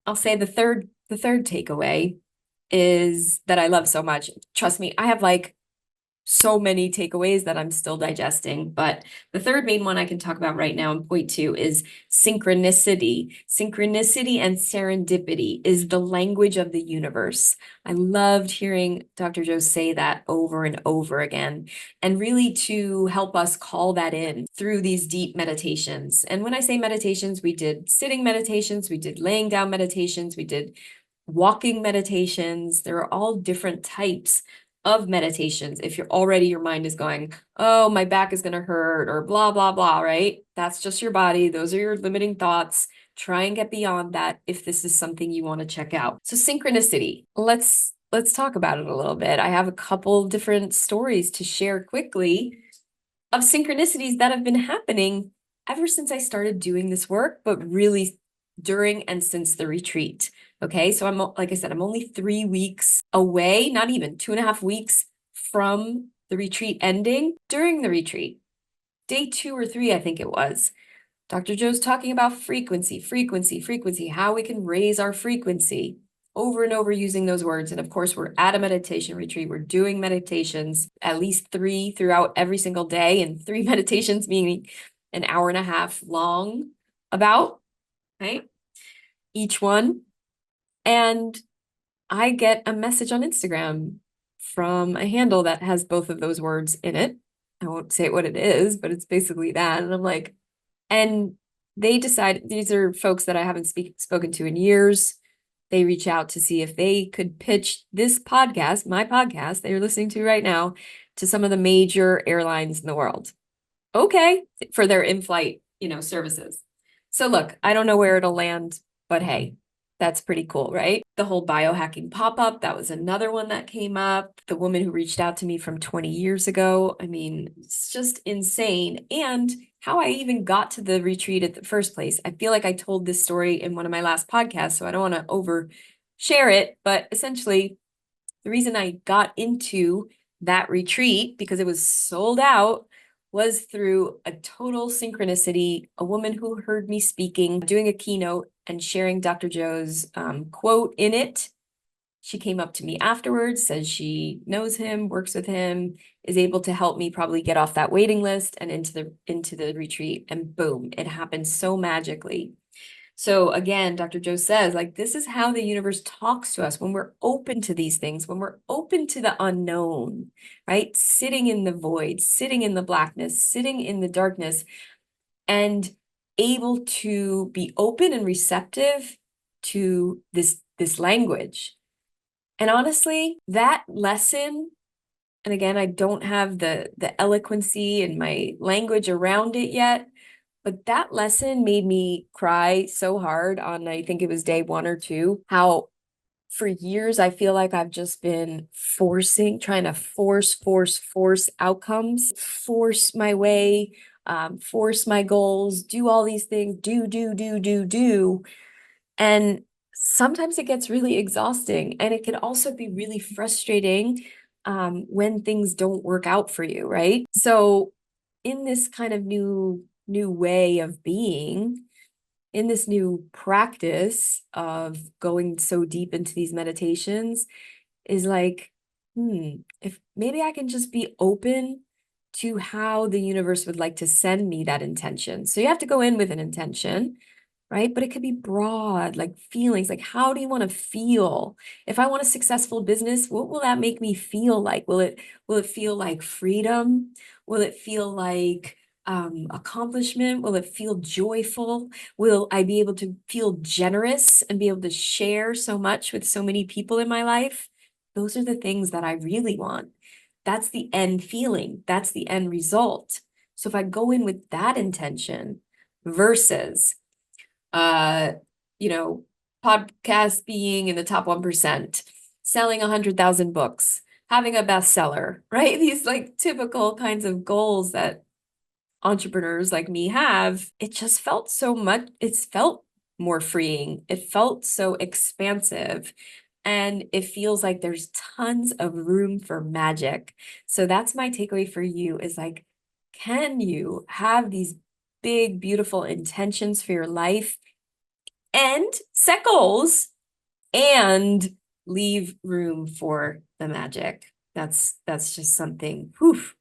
I'll say the third takeaway is that I love so much. Trust me, I have like so many takeaways that I'm still digesting. But the third main one I can talk about right now and point to is synchronicity. Synchronicity and serendipity is the language of the universe. I loved hearing Dr. Joe say that over and over again, and really to help us call that in through these deep meditations. And when I say meditations, we did sitting meditations, we did laying down meditations, we did walking meditations. There are all different types of meditations. If you're already, your mind is going, oh, my back is going to hurt or blah, blah, blah, right? That's just your body. Those are your limiting thoughts. Try and get beyond that if this is something you want to check out. So synchronicity, let's talk about it a little bit. I have a couple different stories to share quickly of synchronicities that have been happening ever since I started doing this work, but really during and since the retreat. Okay, so like I said, I'm only 3 weeks away, not even 2.5 weeks from the retreat ending. During the retreat, day 2 or 3, I think it was, Dr. Joe's talking about frequency, frequency, frequency, how we can raise our frequency over and over using those words. And of course, we're at a meditation retreat. We're doing meditations, at least 3 throughout every single day, and 3 meditations meaning an hour and a half long about, right? Each one. And I get a message on Instagram from a handle that has both of those words in it. I won't say what it is, but it's basically that. And I'm like, and they decide, these are folks that I haven't spoken to in years. They reach out to see if they could pitch this podcast, my podcast that you're listening to right now, to some of the major airlines in the world. Okay, for their in-flight, services. So look, I don't know where it'll land, but hey, that's pretty cool, right? The whole biohacking pop-up, that was another one that came up. The woman who reached out to me from 20 years ago. I mean, it's just insane. And how I even got to the retreat at the first place. I feel like I told this story in one of my last podcasts, so I don't want to overshare it. But essentially, the reason I got into that retreat, because it was sold out, was through a total synchronicity. A woman who heard me speaking, doing a keynote and sharing Dr. Joe's quote in it. She came up to me afterwards, says she knows him, works with him, is able to help me probably get off that waiting list and into the retreat. And boom, it happened so magically. So again, Dr. Joe says, like, this is how the universe talks to us when we're open to these things, when we're open to the unknown, right? Sitting in the void, sitting in the blackness, sitting in the darkness, and able to be open and receptive to this language. And honestly, that lesson, and again, I don't have the eloquency and my language around it yet, but that lesson made me cry so hard on, I think it was day 1 or 2, how for years I feel like I've just been trying to force outcomes, force my way, force my goals, do all these things, do. And sometimes it gets really exhausting, and it can also be really frustrating when things don't work out for you, right? So in this kind of new way of being, in this new practice of going so deep into these meditations, is like, if maybe I can just be open to how the universe would like to send me that intention. So you have to go in with an intention, right? But it could be broad, like feelings, like how do you want to feel? If I want a successful business, what will that make me feel like? Will it feel like freedom? Will it feel like accomplishment? Will it feel joyful? Will I be able to feel generous and be able to share so much with so many people in my life? Those are the things that I really want. That's the end feeling. That's the end result. So if I go in with that intention versus uh, you know, podcast being in the top 1%, selling 100,000 books, having a bestseller, right? These like typical kinds of goals that entrepreneurs like me have. It just felt so much, it's felt more freeing. It felt so expansive. And it feels like there's tons of room for magic. So that's my takeaway for you is like, can you have these big, beautiful intentions for your life and set goals and leave room for the magic. That's just something, whew,